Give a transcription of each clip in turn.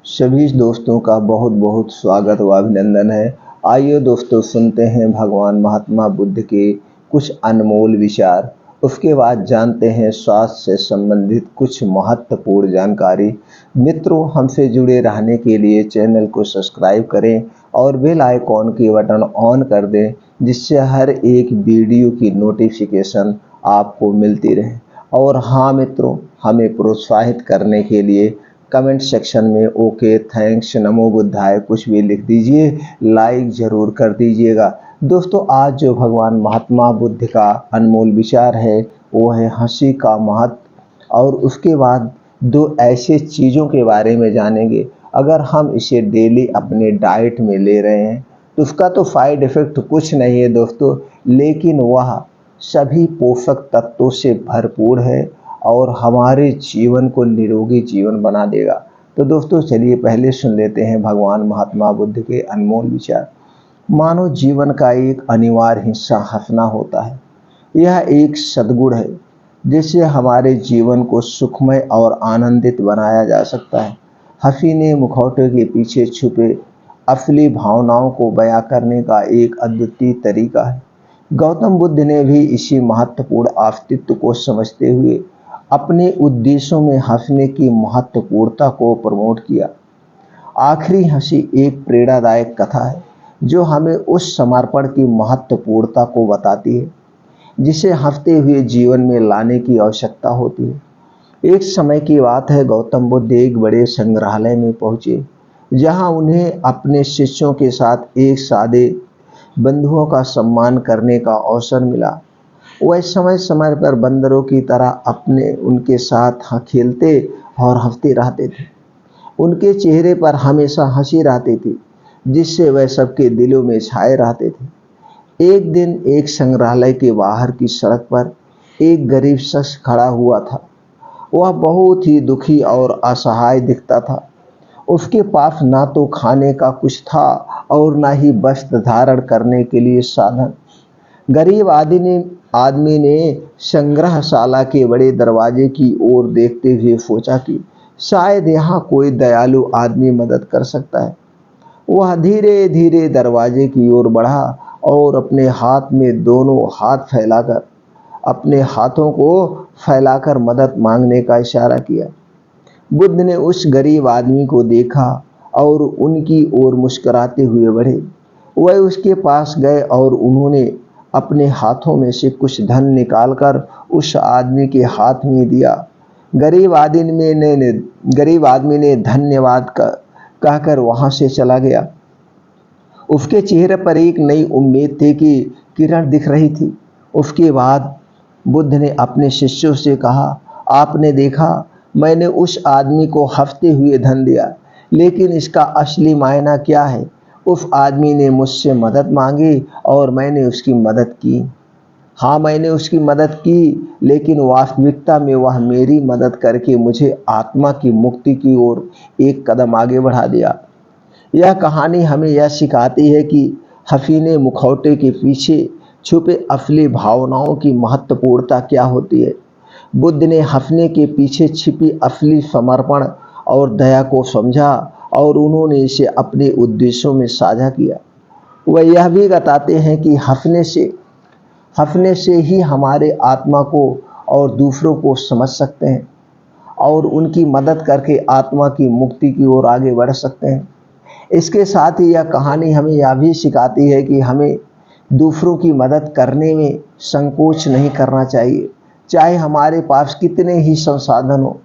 सभी दोस्तों का बहुत बहुत स्वागत व अभिनंदन है। आइए दोस्तों सुनते हैं भगवान महात्मा बुद्ध के कुछ अनमोल विचार। उसके बाद जानते हैं स्वास्थ्य से संबंधित कुछ महत्वपूर्ण जानकारी। मित्रों, हमसे जुड़े रहने के लिए चैनल को सब्सक्राइब करें और बेल आइकॉन की बटन ऑन कर दें, जिससे हर एक वीडियो की नोटिफिकेशन आपको मिलती रहे। और हाँ मित्रों, हमें प्रोत्साहित करने के लिए कमेंट सेक्शन में ओके, थैंक्स, नमो बुद्धाय कुछ भी लिख दीजिए, लाइक ज़रूर कर दीजिएगा। दोस्तों, आज जो भगवान महात्मा बुद्ध का अनमोल विचार है वो है हंसी का महत्व। और उसके बाद दो ऐसे चीज़ों के बारे में जानेंगे, अगर हम इसे डेली अपने डाइट में ले रहे हैं तो उसका तो साइड इफ़ेक्ट कुछ नहीं है दोस्तों, लेकिन वह सभी पोषक तत्वों से भरपूर है और हमारे जीवन को निरोगी जीवन बना देगा। तो दोस्तों चलिए पहले सुन लेते हैं भगवान महात्मा बुद्ध के अनमोल विचार। मानव जीवन का एक अनिवार्य हिस्सा हंसना होता है। यह एक सद्गुण है जिससे हमारे जीवन को सुखमय और आनंदित बनाया जा सकता है। हंसी मुखौटे के पीछे छुपे असली भावनाओं को बयां करने का एक अद्वितीय तरीका है। गौतम बुद्ध ने भी इसी महत्वपूर्ण अस्तित्व को समझते हुए अपने उद्देश्यों में हंसने की महत्वपूर्णता को प्रमोट किया। आखिरी हंसी एक प्रेरणादायक कथा है जो हमें उस समर्पण की महत्वपूर्णता को बताती है जिसे हंसते हुए जीवन में लाने की आवश्यकता होती है। एक समय की बात है, गौतम बुद्ध एक बड़े संग्रहालय में पहुंचे जहां उन्हें अपने शिष्यों के साथ एक सादे बंधुओं का सम्मान करने का अवसर मिला। वह समय समय पर बंदरों की तरह अपने उनके साथ खेलते और हंसते रहते थे। उनके चेहरे पर हमेशा हंसी रहती थी जिससे वह सबके दिलों में छाए रहते थे। एक दिन एक संग्रहालय के बाहर की सड़क पर एक गरीब शख्स खड़ा हुआ था। वह बहुत ही दुखी और असहाय दिखता था। उसके पास ना तो खाने का कुछ था और ना ही वस्त्र धारण करने के लिए साधन। गरीब आदमी ने संग्रहशाला के बड़े दरवाजे की ओर देखते हुए सोचा कि शायद यहाँ कोई दयालु आदमी मदद कर सकता है। वह धीरे धीरे दरवाजे की ओर बढ़ा और अपने हाथों को फैलाकर मदद मांगने का इशारा किया। बुद्ध ने उस गरीब आदमी को देखा और उनकी ओर मुस्कुराते हुए बढ़े। वह उसके पास गए और उन्होंने अपने हाथों में से कुछ धन निकालकर उस आदमी के हाथ में दिया। गरीब आदमी ने धन्यवाद कहकर वहां से चला गया। उसके चेहरे पर एक नई उम्मीद थी कि किरण दिख रही थी। उसके बाद बुद्ध ने अपने शिष्यों से कहा, आपने देखा, मैंने उस आदमी को हंसते हुए धन दिया, लेकिन इसका असली मायना क्या है? उस आदमी ने मुझसे मदद मांगी और मैंने उसकी मदद की। हाँ, मैंने उसकी मदद की, लेकिन वास्तविकता में वह मेरी मदद करके मुझे आत्मा की मुक्ति की ओर एक कदम आगे बढ़ा दिया। यह कहानी हमें यह सिखाती है कि हसीने मुखौटे के पीछे छुपे असली भावनाओं की महत्वपूर्णता क्या होती है। बुद्ध ने हंसने के पीछे छिपी असली समर्पण और दया को समझा और उन्होंने इसे अपने उद्देश्यों में साझा किया। वह यह भी बताते हैं कि हंसने से ही हमारे आत्मा को और दूसरों को समझ सकते हैं और उनकी मदद करके आत्मा की मुक्ति की ओर आगे बढ़ सकते हैं। इसके साथ ही यह कहानी हमें यह भी सिखाती है कि हमें दूसरों की मदद करने में संकोच नहीं करना चाहिए, चाहे हमारे पास कितने ही संसाधन हो।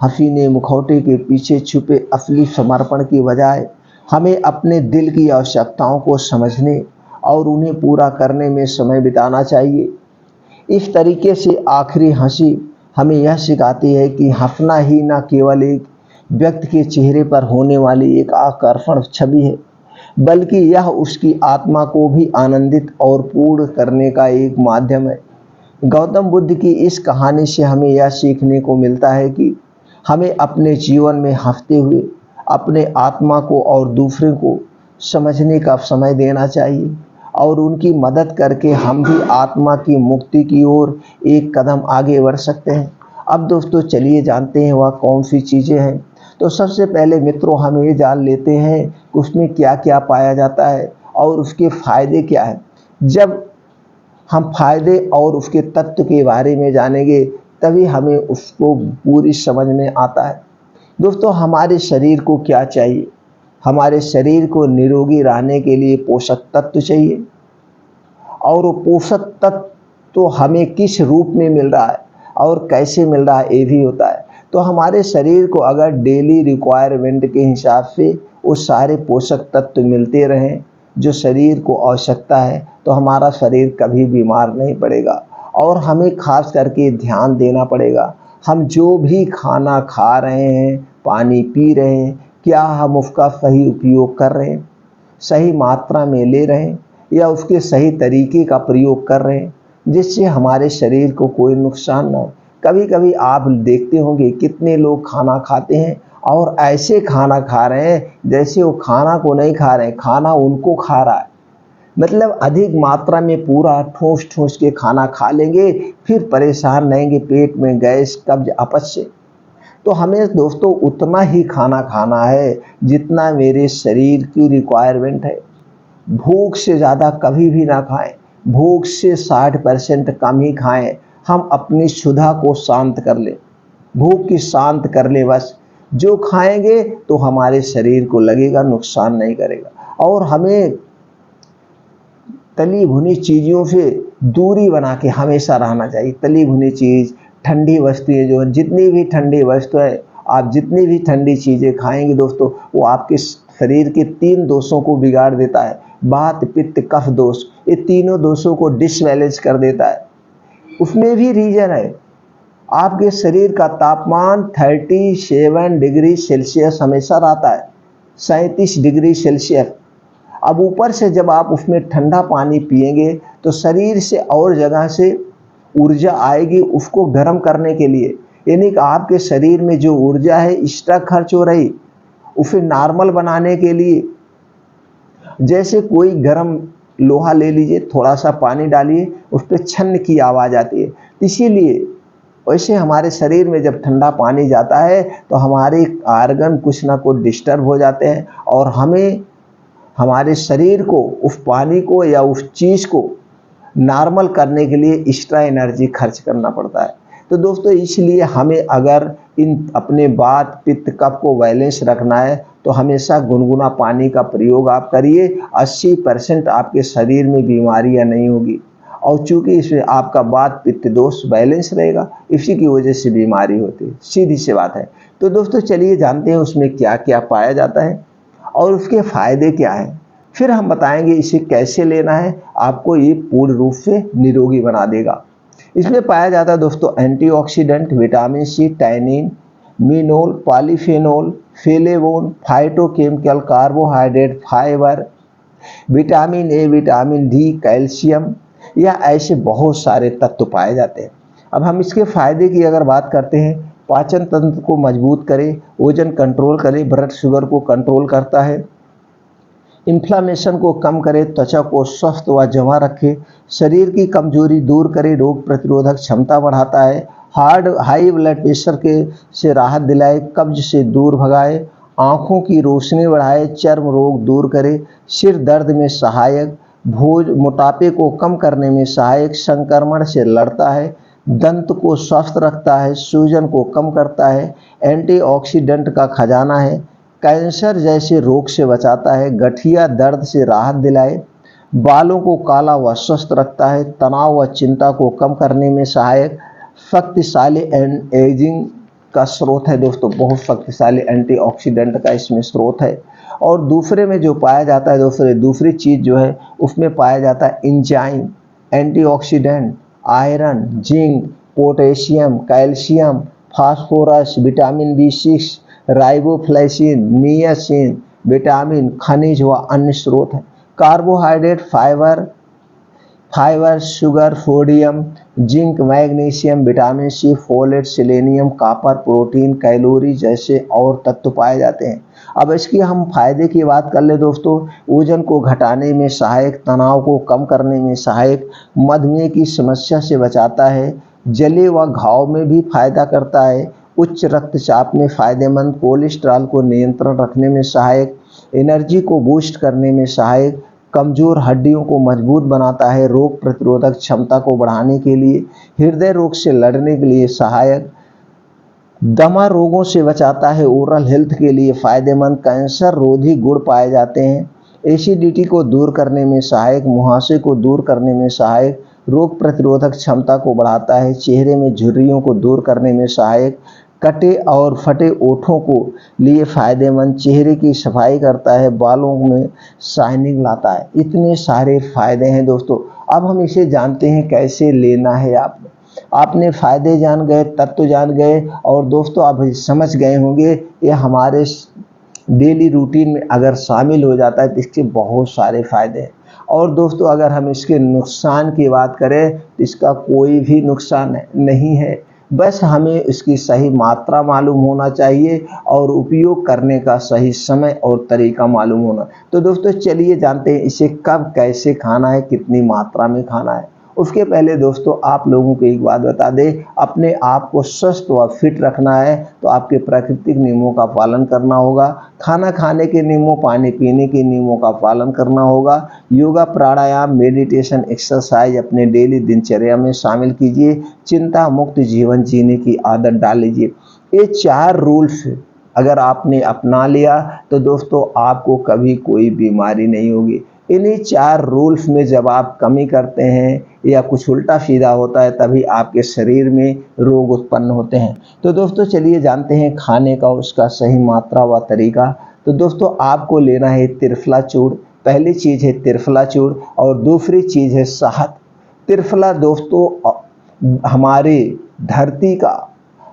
हसीने मुखौटे के पीछे छुपे असली समर्पण की बजाय हमें अपने दिल की आवश्यकताओं को समझने और उन्हें पूरा करने में समय बिताना चाहिए। इस तरीके से आखिरी हंसी हमें यह सिखाती है कि हंसना ही न केवल एक व्यक्ति के चेहरे पर होने वाली एक आकर्षण छवि है, बल्कि यह उसकी आत्मा को भी आनंदित और पूर्ण करने का एक माध्यम है। गौतम बुद्ध की इस कहानी से हमें यह सीखने को मिलता है कि हमें अपने जीवन में हंसते हुए अपने आत्मा को और दूसरे को समझने का समय देना चाहिए और उनकी मदद करके हम भी आत्मा की मुक्ति की ओर एक कदम आगे बढ़ सकते हैं। अब दोस्तों चलिए जानते हैं वह कौन सी चीज़ें हैं तो सबसे पहले मित्रों हम ये जान लेते हैं कि उसमें क्या क्या पाया जाता है और उसके फायदे क्या है। जब हम फायदे और उसके तत्व के बारे में जानेंगे तभी हमें उसको पूरी समझ में आता है। दोस्तों हमारे शरीर को क्या चाहिए? हमारे शरीर को निरोगी रहने के लिए पोषक तत्व चाहिए, और वो पोषक तत्व तो हमें किस रूप में मिल रहा है और कैसे मिल रहा है ये भी होता है। तो हमारे शरीर को अगर डेली रिक्वायरमेंट के हिसाब से वो सारे पोषक तत्व मिलते रहें जो शरीर को आवश्यकता है, तो हमारा शरीर कभी बीमार नहीं पड़ेगा। और हमें खास करके ध्यान देना पड़ेगा, हम जो भी खाना खा रहे हैं, पानी पी रहे हैं, क्या हम उसका सही उपयोग कर रहे हैं, सही मात्रा में ले रहे हैं, या उसके सही तरीके का प्रयोग कर रहे हैं जिससे हमारे शरीर को कोई नुकसान ना हो। कभी कभी आप देखते होंगे कितने लोग खाना खाते हैं और ऐसे खाना खा रहे हैं जैसे वो खाना को नहीं खा रहे हैं, खाना उनको खा रहा है। मतलब अधिक मात्रा में पूरा ठूस ठूस के खाना खा लेंगे, फिर परेशान रहेंगे पेट में गैस, कब्ज, अपच से। तो हमें दोस्तों उतना ही खाना खाना है जितना मेरे शरीर की रिक्वायरमेंट है। भूख से ज़्यादा कभी भी ना खाएं, भूख से 60% कम ही खाएं। हम अपनी क्षुधा को शांत कर लें, भूख की शांत कर ले बस। जो खाएंगे तो हमारे शरीर को लगेगा, नुकसान नहीं करेगा। और हमें तली भुनी चीज़ों से दूरी बना के हमेशा रहना चाहिए। तली भुनी चीज़, ठंडी वस्तुएं, जो जितनी भी ठंडी वस्तु है, आप जितनी भी ठंडी चीज़ें खाएंगे दोस्तों, वो आपके शरीर के 3 दोषों को बिगाड़ देता है। वात, पित्त, कफ दोष, ये तीनों दोषों को डिसबैलेंस कर देता है। उसमें भी रीजन है, आपके शरीर का तापमान 37 डिग्री सेल्सियस हमेशा रहता है, 37 डिग्री सेल्सियस। अब ऊपर से जब आप उसमें ठंडा पानी पिएंगे तो शरीर से और जगह से ऊर्जा आएगी उसको गर्म करने के लिए, यानी कि आपके शरीर में जो ऊर्जा है एक्स्ट्रा खर्च हो रही, उसे नॉर्मल बनाने के लिए। जैसे कोई गर्म लोहा ले लीजिए, थोड़ा सा पानी डालिए, उस पर छन्न की आवाज़ आती है। इसीलिए वैसे हमारे शरीर में जब ठंडा पानी जाता है तो हमारे आर्गन कुछ ना कुछ डिस्टर्ब हो जाते हैं, और हमें हमारे शरीर को उस पानी को या उस चीज़ को नॉर्मल करने के लिए एक्स्ट्रा एनर्जी खर्च करना पड़ता है। तो दोस्तों इसलिए हमें अगर इन अपने वात, पित्त, कफ को बैलेंस रखना है तो हमेशा गुनगुना पानी का प्रयोग आप करिए। 80% आपके शरीर में बीमारियां नहीं होगी, और चूंकि इसमें आपका वात, पित्त दोष बैलेंस रहेगा, इसी की वजह से बीमारी होती है, सीधी सी बात है। तो दोस्तों चलिए जानते हैं उसमें क्या क्या पाया जाता है और उसके फायदे क्या हैं। फिर हम बताएंगे इसे कैसे लेना है, आपको ये पूर्ण रूप से निरोगी बना देगा। इसमें पाया जाता है दोस्तों एंटीऑक्सीडेंट, विटामिन सी, टैनिन, मिनोल, polyphenol, flavone, phytochemical, carbohydrate, fibre, vitamin A, vitamin D, calcium, या ऐसे बहुत सारे तत्व पाए जाते हैं। अब हम इसके फायदे की अगर बात करते हैं, पाचन तंत्र को मजबूत करे, वजन कंट्रोल करे, ब्लड शुगर को कंट्रोल करता है, इन्फ्लामेशन को कम करे, त्वचा को स्वस्थ व जमा रखे, शरीर की कमजोरी दूर करे, रोग प्रतिरोधक क्षमता बढ़ाता है, हाई ब्लड प्रेशर के से राहत दिलाए, कब्ज से दूर भगाए, आँखों की रोशनी बढ़ाए, चर्म रोग दूर करे, सिर दर्द में सहायक, भोज मोटापे को कम करने में सहायक, संक्रमण से लड़ता है, दंत को स्वस्थ रखता है, सूजन को कम करता है, एंटीऑक्सीडेंट का खजाना है, कैंसर जैसे रोग से बचाता है, गठिया दर्द से राहत दिलाए, बालों को काला व स्वस्थ रखता है, तनाव व चिंता को कम करने में सहायक, शक्तिशाली एजिंग का स्रोत है दोस्तों, बहुत शक्तिशाली एंटीऑक्सीडेंट का इसमें स्रोत है। और दूसरे में जो पाया जाता है दोस्तों, दूसरी चीज़ जो है उसमें पाया जाता है enzyme, antioxidant, iron, zinc, potassium, calcium, phosphorus, vitamin B6, riboflavin, niacin, vitamin, खनिज व अन्य स्रोत हैं। Carbohydrate, fibre, sugar, sodium, zinc, magnesium, vitamin C, folate, selenium, copper, protein, calorie जैसे और तत्व पाए जाते हैं। अब इसकी हम फायदे की बात कर ले दोस्तों, वजन को घटाने में सहायक, तनाव को कम करने में सहायक, मधुमेह की समस्या से बचाता है, जले व घाव में भी फायदा करता है, उच्च रक्तचाप में फ़ायदेमंद, कोलेस्ट्रॉल को नियंत्रण रखने में सहायक, एनर्जी को बूस्ट करने में सहायक, कमज़ोर हड्डियों को मजबूत बनाता है, रोग प्रतिरोधक क्षमता को बढ़ाने के लिए, हृदय रोग से लड़ने के लिए सहायक, दमा रोगों से बचाता है, ओरल हेल्थ के लिए फ़ायदेमंद, कैंसर रोधी गुण पाए जाते हैं, एसिडिटी को दूर करने में सहायक, मुहासे को दूर करने में सहायक, रोग प्रतिरोधक क्षमता को बढ़ाता है, चेहरे में झुर्रियों को दूर करने में सहायक, कटे और फटे ओठों को लिए फ़ायदेमंद, चेहरे की सफाई करता है, बालों में शाइनिंग लाता है। इतने सारे फ़ायदे हैं दोस्तों। अब हम इसे जानते हैं कैसे लेना है। आपने फ़ायदे जान गए, तत्व जान गए और दोस्तों आप समझ गए होंगे ये हमारे डेली रूटीन में अगर शामिल हो जाता है तो इसके बहुत सारे फ़ायदे हैं। और दोस्तों अगर हम इसके नुकसान की बात करें तो इसका कोई भी नुकसान नहीं है, बस हमें इसकी सही मात्रा मालूम होना चाहिए और उपयोग करने का सही समय और तरीका मालूम होना। तो दोस्तों चलिए जानते हैं इसे कब कैसे खाना है, कितनी मात्रा में खाना है। उसके पहले दोस्तों आप लोगों को एक बात बता दें, अपने आप को स्वस्थ व फिट रखना है तो आपके प्राकृतिक नियमों का पालन करना होगा, खाना खाने के नियमों, पानी पीने के नियमों का पालन करना होगा, योगा, प्राणायाम, मेडिटेशन, एक्सरसाइज अपने डेली दिनचर्या में शामिल कीजिए, चिंता मुक्त जीवन जीने की आदत डाल लीजिए। ये 4 रूल्स अगर आपने अपना लिया तो दोस्तों आपको कभी कोई बीमारी नहीं होगी। इन्हीं 4 रूल्स में जब आप कमी करते हैं या कुछ उल्टा सीधा होता है तभी आपके शरीर में रोग उत्पन्न होते हैं। तो दोस्तों चलिए जानते हैं खाने का उसका सही मात्रा व तरीका। तो दोस्तों आपको लेना है त्रिफला चूर्ण, पहली चीज़ है त्रिफला चूर्ण और दूसरी चीज़ है शहद। त्रिफला दोस्तों हमारे धरती का,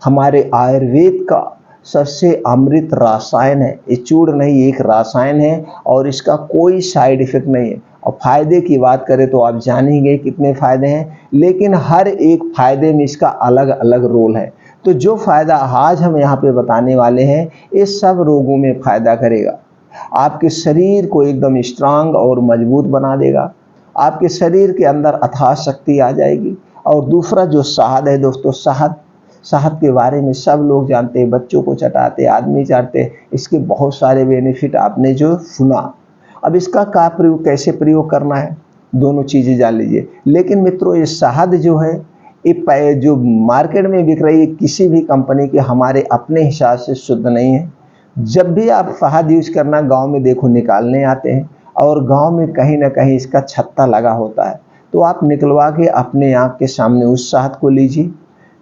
हमारे आयुर्वेद का सबसे अमृत रसायन है। ये चूर्ण नहीं, एक रसायन है और इसका कोई साइड इफेक्ट नहीं है। और फायदे की बात करें तो आप जान ही गए कितने फायदे हैं, लेकिन हर एक फायदे में इसका अलग अलग रोल है। तो जो फायदा आज हम यहाँ पे बताने वाले हैं ये सब रोगों में फायदा करेगा, आपके शरीर को एकदम स्ट्रांग और मजबूत बना देगा, आपके शरीर के अंदर अथाह शक्ति आ जाएगी। और दूसरा जो शहद है दोस्तों, शहद के बारे में सब लोग जानते हैं, बच्चों को चटाते, आदमी चाटते हैं, इसके बहुत सारे बेनिफिट आपने जो सुना। अब इसका क्या प्रयोग, कैसे प्रयोग करना है, दोनों चीज़ें जान लीजिए। लेकिन मित्रों ये शहद जो है ये जो मार्केट में बिक रही है किसी भी कंपनी के हमारे अपने हिसाब से शुद्ध नहीं है। जब भी आप शहद यूज करना गांव में देखो निकालने आते हैं और गांव में कहीं ना कहीं इसका छत्ता लगा होता है, तो आप निकलवा के अपने आँख के सामने उस शहद को लीजिए,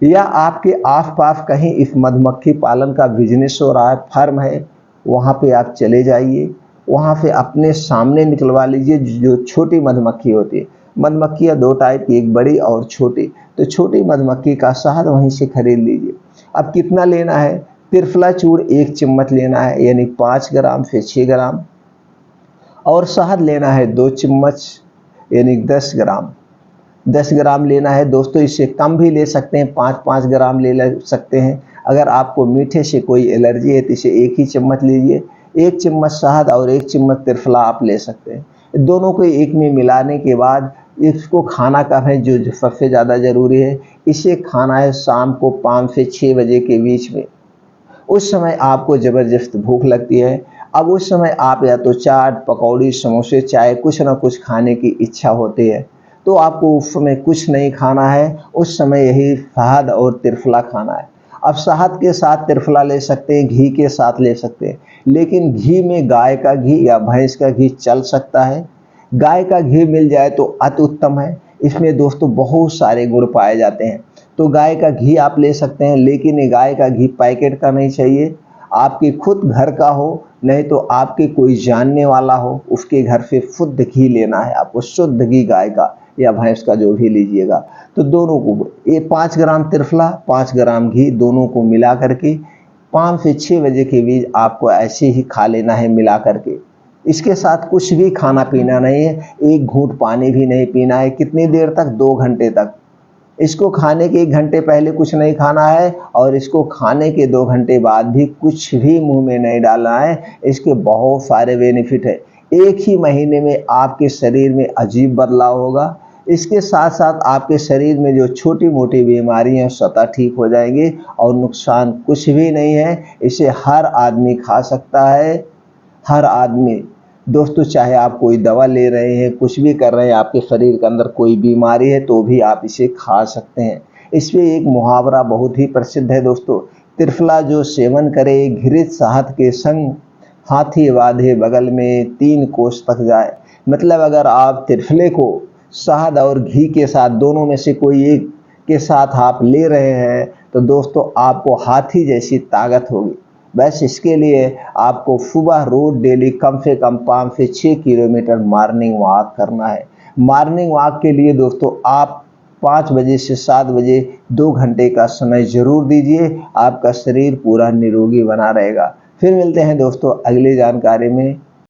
या आपके आस पास कहीं इस मधुमक्खी पालन का बिजनेस हो रहा है, फार्म है, वहाँ पे आप चले जाइए, वहाँ पे अपने सामने निकलवा लीजिए। जो छोटी मधुमक्खी होती है, मधुमक्खियाँ 2 टाइप की, एक बड़ी और छोटी, तो छोटी मधुमक्खी का शहद वहीं से खरीद लीजिए। अब कितना लेना है, त्रिफला चूर्ण 1 चम्मच लेना है, यानी 5 ग्राम से 6 ग्राम, और शहद लेना है 2 चम्मच यानी 10 ग्राम। 10 ग्राम लेना है दोस्तों, इससे कम भी ले सकते हैं, 5-5 ग्राम ले सकते हैं। अगर आपको मीठे से कोई एलर्जी है तो इसे 1 ही चम्मच लीजिए। 1 चम्मच शहद और 1 चम्मच त्रिफला आप ले सकते हैं। दोनों को एक में मिलाने के बाद इसको खाना कब है, जो सबसे ज़्यादा ज़रूरी है, इसे खाना है शाम को 5 से 6 बजे के बीच में। उस समय आपको ज़बरदस्त भूख लगती है। अब उस समय आप या तो चाट, पकौड़ी, समोसे, चाय कुछ ना कुछ खाने की इच्छा होती है, तो आपको उस समय कुछ नहीं खाना है, उस समय यही शहद और त्रिफला खाना है। अब शहद के साथ त्रिफला ले सकते हैं, घी के साथ ले सकते हैं, लेकिन घी में गाय का घी या भैंस का घी चल सकता है। गाय का घी मिल जाए तो अति उत्तम है, इसमें दोस्तों बहुत सारे गुण पाए जाते हैं। तो गाय का घी आप ले सकते हैं, लेकिन ये गाय का घी पैकेट का नहीं चाहिए, आपके खुद घर का हो, नहीं तो आपके कोई जानने वाला हो उसके घर से शुद्ध घी लेना है आपको, शुद्ध घी गाय का या भैंस का जो भी लीजिएगा। तो दोनों को ये 5 ग्राम त्रिफला, 5 ग्राम घी, दोनों को मिला करके 5 से 6 बजे के बीच आपको ऐसे ही खा लेना है मिला करके। इसके साथ कुछ भी खाना पीना नहीं है, 1 घूंट पानी भी नहीं पीना है। कितनी देर तक, 2 घंटे तक। इसको खाने के 1 घंटे पहले कुछ नहीं खाना है और इसको खाने के 2 घंटे बाद भी कुछ भी मुंह में नहीं डालना है। इसके बहुत सारे बेनिफिट है। 1 ही महीने में आपके शरीर में अजीब बदलाव होगा। इसके साथ साथ आपके शरीर में जो छोटी मोटी बीमारियां हैं स्वतः ठीक हो जाएंगी और नुकसान कुछ भी नहीं है। इसे हर आदमी खा सकता है, हर आदमी। दोस्तों, चाहे आप कोई दवा ले रहे हैं, कुछ भी कर रहे हैं, आपके शरीर के अंदर कोई बीमारी है तो भी आप इसे खा सकते हैं। इसमें एक मुहावरा बहुत ही प्रसिद्ध है दोस्तों, त्रिफला जो सेवन करे घृत शहद के संग, हाथी बांधे बगल में 3 कोस तक जाए। मतलब अगर आप त्रिफले को शहद और घी के साथ, दोनों में से कोई एक के साथ आप ले रहे हैं तो दोस्तों आपको हाथी जैसी ताकत होगी। बस इसके लिए आपको सुबह रोज डेली कम से कम 5 से 6 किलोमीटर मॉर्निंग वॉक करना है। मॉर्निंग वॉक के लिए दोस्तों आप 5 बजे से 7 बजे 2 घंटे का समय ज़रूर दीजिए, आपका शरीर पूरा निरोगी बना रहेगा। फिर मिलते हैं दोस्तों अगली जानकारी में।